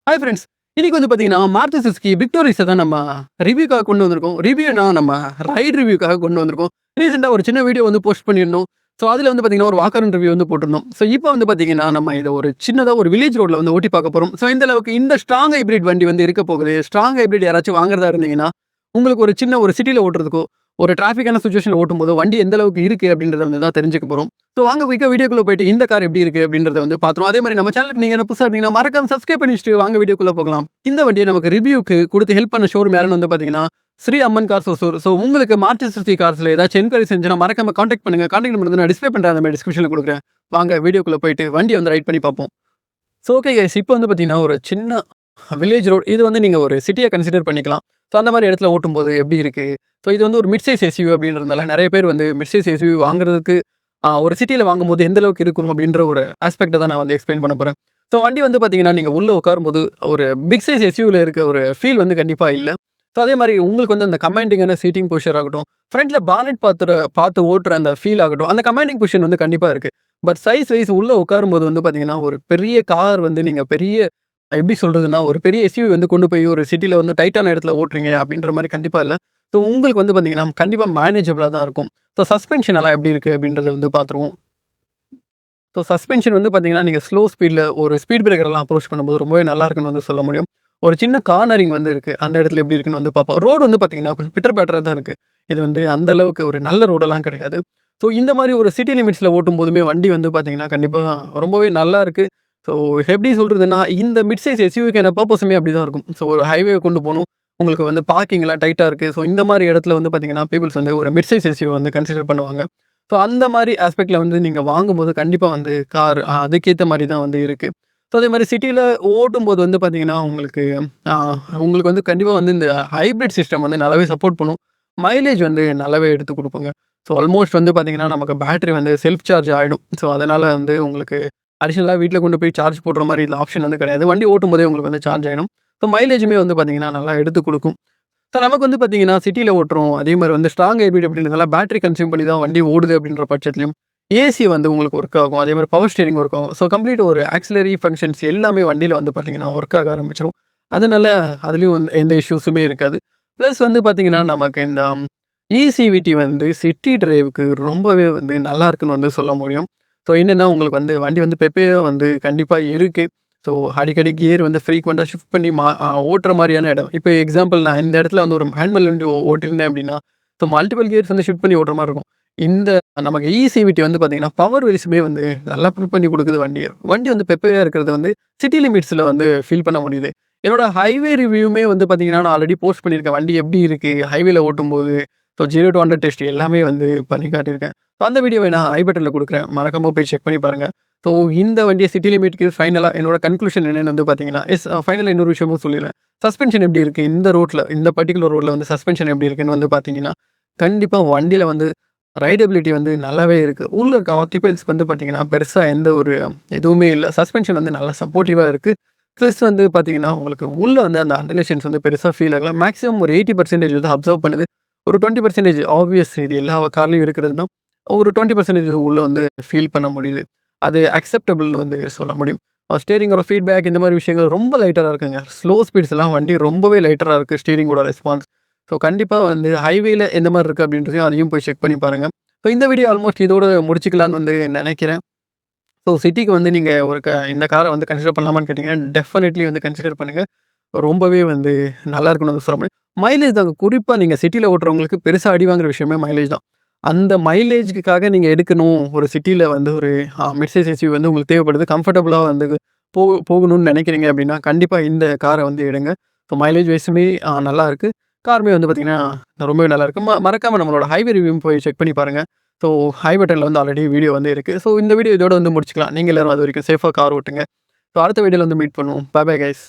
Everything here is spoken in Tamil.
Hi friends. இன்னைக்கு வந்து பார்த்தீங்கன்னா, மாருதி சுசுகி விக்டோரிஸ தான் நம்ம ரிவ்யூக்காக கொண்டு வந்திருக்கோம். ரிவ்யூனா நம்ம ரைட் ரிவ்யூக்காக கொண்டு வந்திருக்கோம். ரீசென்ட்டா ஒரு சின்ன வீடியோ வந்து போஸ்ட் பண்ணியிருந்தோம். ஸோ, அதில வந்து பார்த்தீங்கன்னா, ஒரு வாக்கர் ரிவ்யூ வந்து போட்டிருந்தோம். ஸோ, இப்போ வந்து பார்த்தீங்கன்னா, நம்ம இத ஒரு சின்னதா ஒரு வில்லேஜ் ரோட்ல வந்து ஓட்டி பார்க்க போறோம். ஸோ, இந்த அளவுக்கு இந்த ஸ்ட்ராங் ஹைபிரிட் வண்டி வந்து இருக்க போகுது. ஸ்ட்ராங் ஹைபிரிட் யாராச்சும் வாங்குறதா இருந்தீங்கன்னா, உங்களுக்கு ஒரு சின்ன ஒரு சிட்டில ஓட்டுறதுக்கோ, ஒரு டிராஃபிக்கான சிச்சுவேஷன்ல ஓட்டும்போதோ, வண்டி எந்த அளவுக்கு இருக்கு அப்படின்றத வந்து தான் தெரிஞ்சுக்க போறோம். ஸோ, வாங்க குயிக்கா வீடியோக்குள்ள போயிட்டு இந்த கார் எப்படி இருக்கு அப்படின்றத வந்து பார்த்துருவோம். அதே மாரி நம்ம சேனலுக்கு நீங்க என்ன புதுசா இருந்தீங்கன்னா, மறக்காம சப்ஸ்கிரைப் பண்ணி வச்சுட்டு வாங்க வீடியோக்குள்ள போகலாம். இந்த வண்டிய நமக்கு ரிவ்யூக்கு குடுத்து ஹெல்ப் பண்ண ஷோரூம் யாருன்னு வந்து பார்த்தீங்கன்னா, ஸ்ரீ அம்மன் கார்ஸ் ஒசூர். ஸோ, உங்களுக்கு மாருதி சுசுகி கார்ஸ்ல ஏதாச்சும் என்குயரி செஞ்சுனா மறக்காம கான்டாக்ட் பண்ணுங்க. கான்டாக்ட் நம்பர் வந்து நான் டிஸ்ப்ளே பண்றேன். அந்த மாரி டிஸ்கிரிப்ஷன்ல குடுக்குறேன். வாங்க வீடியோக்குள்ள போயிட்டு வண்டிய வந்து ரைட் பண்ணி பார்ப்போம். ஸோ, ஓகே கைஸ், இப்போ வந்து பார்த்தீங்கன்னா, ஒரு சின்ன வில்லேஜ் ரோட். இது வந்து நீங்க ஒரு சிட்டியா கன்சிடர் பண்ணிக்கலாம். ஸோ, அந்த மாரி இடத்துல ஓட்டும்போது எப்படி இருக்கு? ஸோ, இது வந்து ஒரு மிட் சைஸ் எஸ்யூவி அப்படின்றதுனால நெறைய பேர் வந்து மிட் சைஸ் எஸ்யூவி வாங்குறதுக்கு ஒரு சிட்டில வாங்கும்போது எந்த அளவுக்கு இருக்கும் அப்படின்ற ஒரு ஆஸ்பெக்ட்ட தான் நான் வந்து எக்ஸ்பிளைன் பண்ண போறேன். ஸோ, வண்டி வந்து பார்த்தீங்கன்னா, நீங்க உள்ள உட்காரும்போது ஒரு பிக் சைஸ் எஸ்யூவில இருக்க ஒரு ஃபீல் வந்து கண்டிப்பா இல்ல. ஸோ, அதே மாரி உங்களுக்கு வந்து அந்த கமாண்டிங்கான சீட்டிங் பொசிஷன் ஆகட்டும், ஃப்ரண்ட்ல பானட் பார்த்து ஓட்டுற அந்த ஃபீல் ஆகட்டும், அந்த கமாண்டிங் பொசிஷன் வந்து கண்டிப்பா இருக்கு. பட் சைஸ் வைஸ் உள்ள உட்காரும்போது வந்து பார்த்தீங்கன்னா, ஒரு பெரிய கார் வந்து நீங்க பெரிய எப்படி சொல்றதுன்னா, ஒரு பெரிய எஸ்யூவி வந்து கொண்டு போய் ஒரு சிட்டில வந்து டைட்டான இடத்துல ஓட்டுறீங்க அப்படின்ற மாரி கண்டிப்பா இல்ல. ஸோ, உங்களுக்கு வந்து பார்த்தீங்கன்னா, கண்டிப்பா மேனேஜபிளா தான் இருக்கும். ஸோ, சஸ்பென்ஷன் எல்லாம் எப்படி இருக்கு அப்படின்றத வந்து பார்த்துருவோம். ஸோ, சஸ்பென்ஷன் வந்து பார்த்தீங்கன்னா, நீங்க ஸ்லோ ஸ்பீட்ல ஒரு ஸ்பீட் பிரேக்கர்லாம் அப்ரோச் பண்ணும்போது ரொம்பவே நல்லா இருக்குன்னு வந்து சொல்ல முடியும். ஒரு சின்ன கார்னரிங் வந்து இருக்கு. அந்த இடத்துல எப்படி இருக்குன்னு வந்து பார்ப்போம். ரோடு வந்து பார்த்தீங்கன்னா, கொஞ்சம் பிட்டர் பேட்டரா தான் இருக்கு. இது வந்து அந்த அளவுக்கு ஒரு நல்ல ரோடெல்லாம் கிடையாது. ஸோ, இந்த மாரி ஒரு சிட்டி லிமிட்ஸ்ல ஓட்டும்போதுமே வண்டி வந்து பார்த்தீங்கன்னா, கண்டிப்பா ரொம்பவே நல்லா இருக்கு. ஸோ, எப்படி சொல்றதுன்னா, இந்த மிட் சைஸ் எஸ்யூவிக்கான பர்ப்பஸுமே அப்படிதான் இருக்கும். ஸோ, ஒரு ஹைவே கொண்டு போணும். உங்களுக்கு வந்து பார்க்கிங்லாம் டைட்டா இருக்கு. ஸோ, இந்த மாரி இடத்துல வந்து பார்த்தீங்கன்னா, பீப்பிள்ஸ் வந்து ஒரு மிட் சைஸ் எஸ்யூவி வந்து கன்சிடர் பண்ணுவாங்க. ஸோ, அந்த மாரி ஆஸ்பெக்ட்ல வந்து நீங்க வாங்கும்போது கண்டிப்பா வந்து கார் அதுக்கேத்த மாரி தான் வந்து இருக்கு. ஸோ, அதே மாரி சிட்டில ஓட்டும்போது வந்து பார்த்தீங்கன்னா, அ உங்களுக்கு வந்து கண்டிப்பா வந்து இந்த ஹைபிரிட் சிஸ்டம் வந்து நல்லாவே சப்போர்ட் பண்ணும். மைலேஜ் வந்து நல்லாவே எடுத்து குடுக்குங்க. ஸோ, ஆல்மோஸ்ட் வந்து பார்த்தீங்கன்னா, நமக்கு பேட்டரி வந்து செல்ஃப் சார்ஜ் ஆயிடும். ஸோ, அதனால வந்து உங்களுக்கு அடிஷனலா வீட்ல கொண்டு போய் சார்ஜ் போடுற மாரி இந்த ஆப்ஷன் வந்து கிடையாது. வண்டி ஓட்டும்போதே உங்களுக்கு வந்து சார்ஜ் ஆயிடும். ஸோ, மைலேஜுமே வந்து பார்த்தீங்கன்னா, நல்லா எடுத்து குடுக்கும். ஸோ, நமக்கு வந்து பார்த்தீங்கன்னா, சிட்டில ஓட்டுறோம். அதே மாரி வந்து ஸ்ட்ராங் ஹைபிரிட் அப்படின்றதுனால பேட்டரி கன்சியூம் பண்ணி தான் வண்டி ஓடுது அப்படின்ற பட்சத்திலயும், ஏசி வந்து உங்களுக்கு ஒர்க் ஆகும். அதே மாரி பவர் ஸ்டீரிங் ஒர்க் ஆகும். ஸோ, கம்ப்ளீட் ஒரு ஆக்ஸிலரி ஃபங்ஷன்ஸ் எல்லாமே வண்டியில வந்து பார்த்தீங்கன்னா, ஒர்க் ஆக ஆரம்பிச்சுரும். அதனால அதுலயும் வந்து எந்த இஷ்யூஸுமே இருக்காது. பிளஸ் வந்து பார்த்தீங்கன்னா, நமக்கு இந்த இசிவிடி வந்து சிட்டி டிரைவ்‌க்கு ரொம்பவே வந்து நல்லா இருக்குன்னு வந்து சொல்ல முடியும். ஸோ, என்னன்னா உங்களுக்கு வந்து வண்டி வந்து பெப்பேயா வந்து கண்டிப்பா இருக்கு. ஸோ, அடிக்கடி கியர் வந்து ஃப்ரீக்வென்ட்டா ஷிஃப்ட் பண்ணி ஓட்டுற மாரியான இடம். இப்போ எக்ஸாம்பிள் நான் இந்த இடத்துல வந்து ஒரு மேனுவல் வண்டி ஓட்டியிருந்தேன் அப்படின்னா, ஸோ மல்டிபிள் கியர்ஸ் வந்து ஷிஃப்ட் பண்ணி ஓட்டுற மாரி இருக்கும். இந்த நமக்கு இசிவிடி வந்து பார்த்தீங்கன்னா, பவர் வைஸுமே வந்து நல்லா புல் பண்ணி குடுக்குது வண்டிய. வண்டி வந்து பெப்பையா இருக்கிறது வந்து சிட்டி லிமிட்ஸ்ல வந்து ஃபீல் பண்ண முடியுது. என்னோட ஹைவே ரிவ்யூமே வந்து பார்த்தீங்கன்னா, நான் ஆல்ரெடி போஸ்ட் பண்ணியிருக்கேன். வண்டி எப்படி இருக்கு? ஹைவேல ஓட்டும்போது. ஸோ 0 டூ 100 டெஸ்ட் எல்லாமே வந்து பண்ணி காட்டியிருக்கேன். ஸோ அந்த வீடியோவ நான் ஐ பட்டன்ல குடுக்குறேன். மறக்காம போய் செக் பண்ணி பாருங்க. ஸோ இந்த வண்டிய சிட்டி லிமிட்‌க்கு ஃபைனலா என்னோட கன்க்ளூஷன் என்னன்னு வந்து பார்த்தீங்கன்னா, ஃபைனலா இன்னொரு விஷயமும் சொல்லிர்றேன். சஸ்பென்ஷன் எப்படி இருக்கு? இந்த ரோட்ல, இந்த பர்ட்டிகுலர் ரோட்ல வந்து சஸ்பென்ஷன் எப்படி இருக்குன்னு வந்து பார்த்தீங்கன்னா, கண்டிப்பா வண்டியில வந்து ரைடபிலிட்டி வந்து நல்லாவே இருக்கு. உள்ள இருக்க ஆக்கியூபன்ட்ஸ் வந்து பார்த்தீங்கன்னா, பெருசா எந்த ஒரு எதுவுமே இல்ல. சஸ்பென்ஷன் வந்து நல்லா சப்போர்ட்டிவா இருக்கு. ப்ளஸ் வந்து பார்த்தீங்கன்னா, உங்களுக்கு உள்ள வந்து அந்த அண்டர்லேஷன்ஸ் வந்து பெருசா ஃபீல் ஆகல. மேக்ஸிமம் ஒரு 80% வந்து அப்சர்வ் பண்ணுது. ஒரு 20% ஆப்வியஸ் இது எல்லா கார்லயும் இருக்கிறது தான். ஒரு 20% உள்ள வந்து ஃபீல் பண்ண முடியுது. அது அக்செப்டபிள் வந்து சொல்ல முடியும். ஸ்டீரிங்கோட ஃபீட்பேக் இந்த மாரி விஷயங்கள் ரொம்ப லைட்டரா இருக்குங்க. ஸ்லோ ஸ்பீட்ஸ்லாம் வண்டி ரொம்பவே லைட்டரா இருக்கு ஸ்டீரிங்கோட ரெஸ்பான்ஸ். ஸோ கண்டிப்பா வந்து ஹைவேல எந்த மாரி இருக்கு அப்படின்றதையும் அதையும் போய் செக் பண்ணி பாருங்க. ஸோ இந்த வீடியோ ஆல்மோஸ்ட் இதோட முடிச்சுக்கலான்னு வந்து நெனைக்கிறேன். ஸோ சிட்டிக்கு வந்து நீங்க ஒரு இந்த கார வந்து கன்சிடர் பண்ணலாமான்னு கேட்டீங்கன்னா, டெஃபினெட்லி வந்து கன்சிடர் பண்ணுங்க. ரொம்பவே வந்து நல்லா இருக்குன்னு வந்து சொல்ல முடியும். மைலேஜ் தாங்க குறிப்பா நீங்க சிட்டில ஓட்டுறவங்களுக்கு பெருசா அடி வாங்குற விஷயமே மைலேஜ் தான். அந்த மைலேஜ்‌க்காக நீங்க எடுக்கணும். ஒரு சிட்டில வந்து ஒரு மிட் சைஸ் எஸ்யூவி வந்து உங்களுக்கு தேவைப்படுது. கம்ஃபர்டபுளா வந்து போகணும்னு நெனைக்கிறீங்க அப்படின்னா, கண்டிப்பா இந்த கார வந்து எடுங்க. ஸோ மைலேஜ் வைஸுமே நல்லா இருக்கு. காருமே வந்து பார்த்தீங்கன்னா, ரொம்பவே நல்லாயிருக்கு. மறக்காம நம்மளோட ஹைவே ரிவ்யூவும் போய் செக் பண்ணி பாருங்க. ஸோ ஹை பட்டன்ல வந்து ஆல்ரெடி வீடியோ வந்து இருக்கு. ஸோ இந்த வீடியோ இதோட வந்து முடிச்சுக்கலாம். நீங்க எல்லாரும் அதுவரைக்கும் சேஃபா கார் ஓட்டுங்க. ஸோ அடுத்த வீடியோல வந்து மீட் பண்ணுவோம். Bye bye guys.